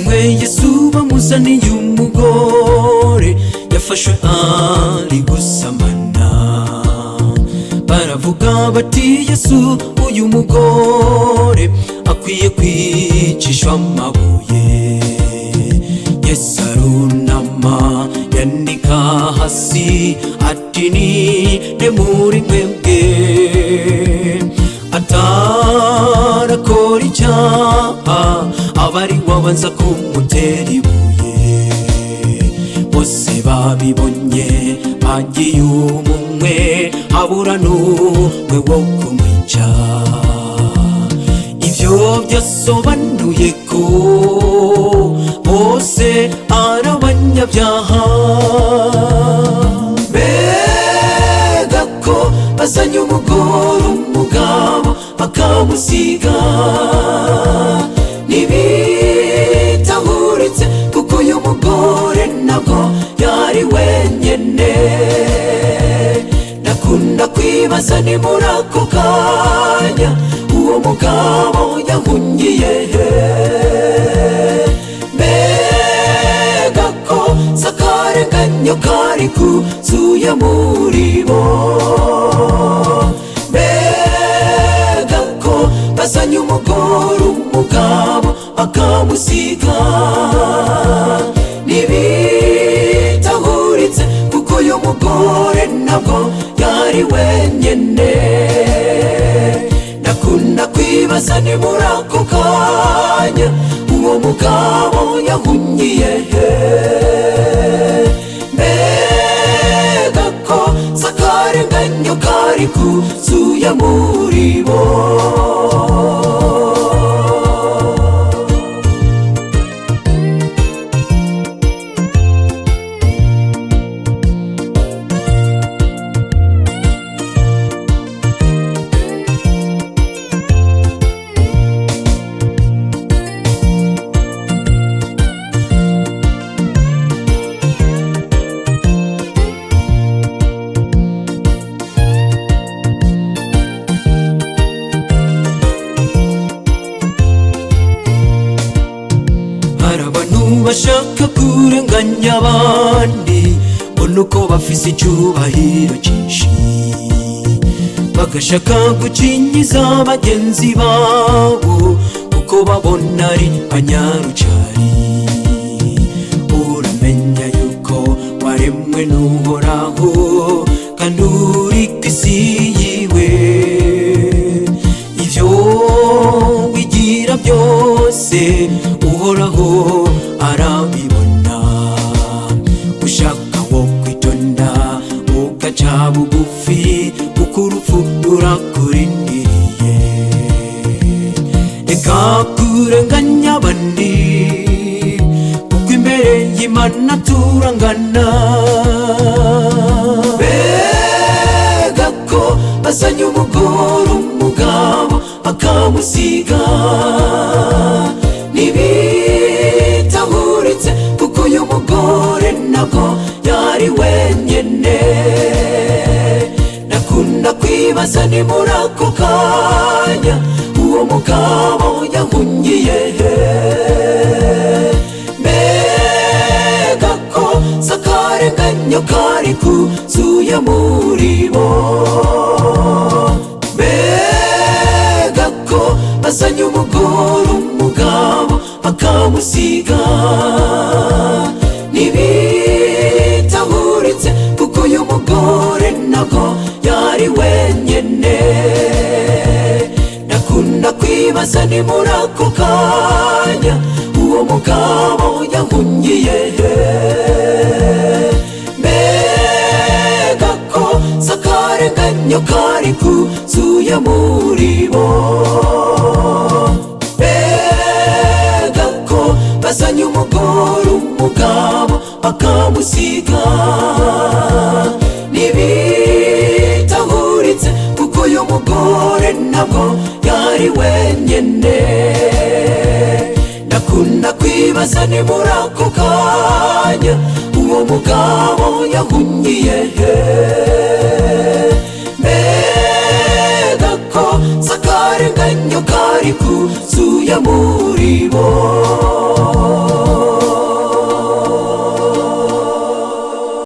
igihe Yesu bamuzaniye umugore yafashwe ari gusambana, baravuga bati Yesu uyu mugore akwiye kwicishwa amabuye. Yesu arunama yandika hasi ati ninde muri mwebwe atarakora icyaha aba ari wabanza kumutera ibuye. Bose babibonye bagiye umwe habura n'umwe wo kumwica. Ivyo byasobanuye ko bose ari abanyabyaha. Mbega ko bazanye umugore umugabo bakamusiga, ntibitahuritse kuko uyu mugore ntabwo yari wenyene. Ndakunda kwibaza ni muri ako kanya uwo mugabo yahungiye he? Mbega ko sakarenganyo kari kuzuye muri bo. Mbega ko bazanye umugore umugabo bakamusiga, ntibitahuritse kuko uyu mugore ntabwo yari wenyene. Ndakunda kwibaza ni muri ako kanya uwo mugabo yahungiye he? Mbega ko sakarenganyo kari kuzuye muri bo. Bashaka kurenganya abandi ngo nuko bafise icyubahiro cyinshi, bagashaka gucinyiza bagenzi babo kuko babona ari banyarucari. Uramenya yuko waremwe n'Uhoraho kandi uri kw'isi yiwe. Ivyo wigira byose Uhoraho arabibona. Ushaka wo kwitonda ugaca bugufi kuko urupfu rurakurindiriye. Eka kurenganya abandi kuko imbere y'Imana turangana. Mbega ko bazanye umugore umugabo bakamusiga, ntibitahuritse kuko uyu mugore ntabwo yari wenyene. Ndakunda kwibaza ni muri ako kanya uwo mugabo yahungiye he? Mbega ko sakarenganyo kari kuzuye muri bo. Mbega ko bazanye umugore umugabo bakamusiga, ntibitahuritse kuko uyu mugore ntabwo yari wenyene. Ndakunda kwibaza ni muri ako kanya uwo mugabo yahungiye he? Mbega ko sakarenganyo kari kuzuye muri bo. Bazanye umugore umugabo bakamusiga, ntibitahuritse kuko uyu mugore ntabwo yari wenyene. Ndakunda kwibaza ni muri ako kanya uwo mugabo yahungiye he? Mbega ko sakarenganyo kari kuzuye muri bo.